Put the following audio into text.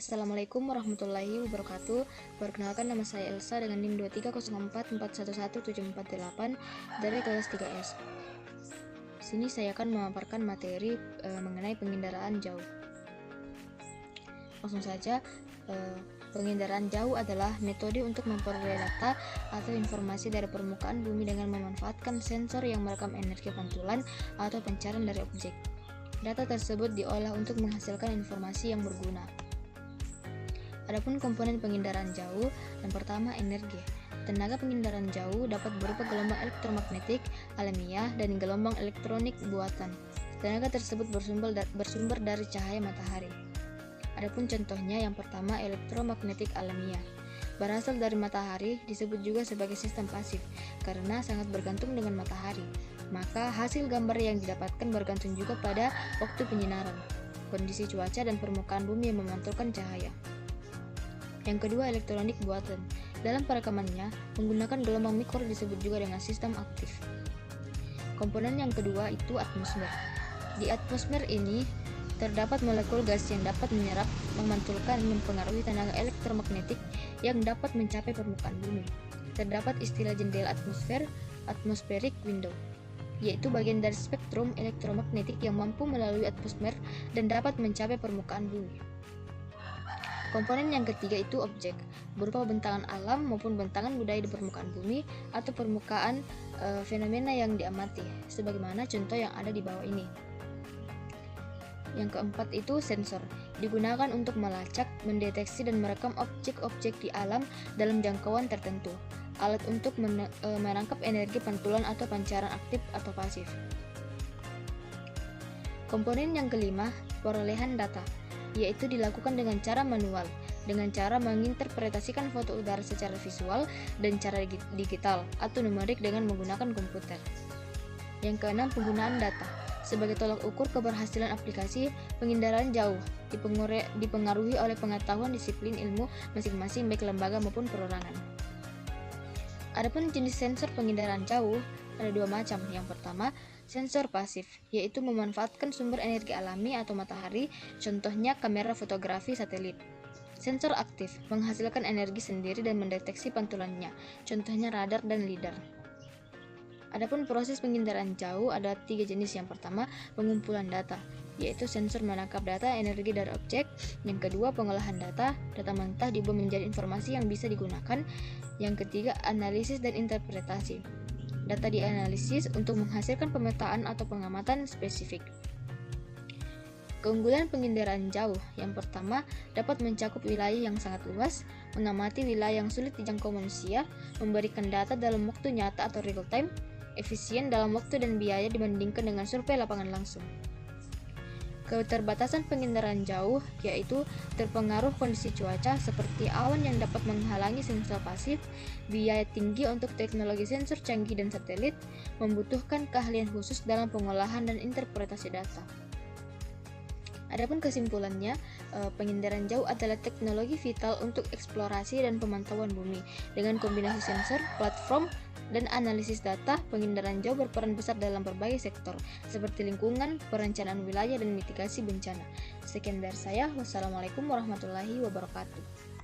Assalamualaikum warahmatullahi wabarakatuh. Perkenalkan, nama saya Elsa dengan NIM 23044111748 dari kelas 3S. Sini saya akan memaparkan materi mengenai penginderaan jauh. Langsung saja, penginderaan jauh adalah metode untuk memperoleh data atau informasi dari permukaan bumi dengan memanfaatkan sensor yang merekam energi pantulan atau pancaran dari objek. Data tersebut diolah untuk menghasilkan informasi yang berguna. Adapun komponen penginderaan jauh, yang pertama energi. Tenaga penginderaan jauh dapat berupa gelombang elektromagnetik alamiah dan gelombang elektronik buatan. Tenaga tersebut bersumber dari cahaya matahari. Adapun contohnya, yang pertama elektromagnetik alamiah. Berasal dari matahari, disebut juga sebagai sistem pasif karena sangat bergantung dengan matahari. Maka hasil gambar yang didapatkan bergantung juga pada waktu penyinaran, kondisi cuaca dan permukaan bumi yang memantulkan cahaya. Yang kedua, elektronik buatan. Dalam perekamannya, menggunakan gelombang mikro disebut juga dengan sistem aktif. Komponen yang kedua itu atmosfer. Di atmosfer ini terdapat molekul gas yang dapat menyerap, memantulkan, dan mempengaruhi tenaga elektromagnetik yang dapat mencapai permukaan bumi. Terdapat istilah jendela atmosfer, atmospheric window, yaitu bagian dari spektrum elektromagnetik yang mampu melalui atmosfer dan dapat mencapai permukaan bumi. Komponen yang ketiga itu objek, berupa bentangan alam maupun bentangan budaya di permukaan bumi atau permukaan fenomena yang diamati, sebagaimana contoh yang ada di bawah ini. Yang keempat itu sensor, digunakan untuk melacak, mendeteksi dan merekam objek-objek di alam dalam jangkauan tertentu. Alat untuk menangkap energi pantulan atau pancaran aktif atau pasif. Komponen yang kelima, perolehan data, yaitu dilakukan dengan cara manual, dengan cara menginterpretasikan foto udara secara visual dan cara digital atau numerik dengan menggunakan komputer. Yang keenam, penggunaan data. Sebagai tolak ukur keberhasilan aplikasi, penginderaan jauh dipengaruhi oleh pengetahuan disiplin ilmu masing-masing baik lembaga maupun perorangan. Adapun jenis sensor penginderaan jauh ada dua macam. Yang pertama, sensor pasif, yaitu memanfaatkan sumber energi alami atau matahari, contohnya kamera fotografi satelit. Sensor aktif, menghasilkan energi sendiri dan mendeteksi pantulannya, contohnya radar dan lidar. Adapun proses penginderaan jauh ada tiga jenis. Yang pertama, pengumpulan data, yaitu sensor menangkap data energi dari objek. Yang kedua, pengolahan data mentah diubah menjadi informasi yang bisa digunakan. Yang ketiga, analisis dan interpretasi. Data dianalisis untuk menghasilkan pemetaan atau pengamatan spesifik. Keunggulan penginderaan jauh, yang pertama, dapat mencakup wilayah yang sangat luas, mengamati wilayah yang sulit dijangkau manusia, memberikan data dalam waktu nyata atau real time, efisien dalam waktu dan biaya dibandingkan dengan survei lapangan langsung. Keterbatasan penginderaan jauh yaitu terpengaruh kondisi cuaca seperti awan yang dapat menghalangi sensor pasif, biaya tinggi untuk teknologi sensor canggih dan satelit, membutuhkan keahlian khusus dalam pengolahan dan interpretasi data. Adapun kesimpulannya, penginderaan jauh adalah teknologi vital untuk eksplorasi dan pemantauan bumi. Dengan kombinasi sensor, platform, dan analisis data, penginderaan jauh berperan besar dalam berbagai sektor, seperti lingkungan, perencanaan wilayah, dan mitigasi bencana. Sekian dari saya. Wassalamualaikum warahmatullahi wabarakatuh.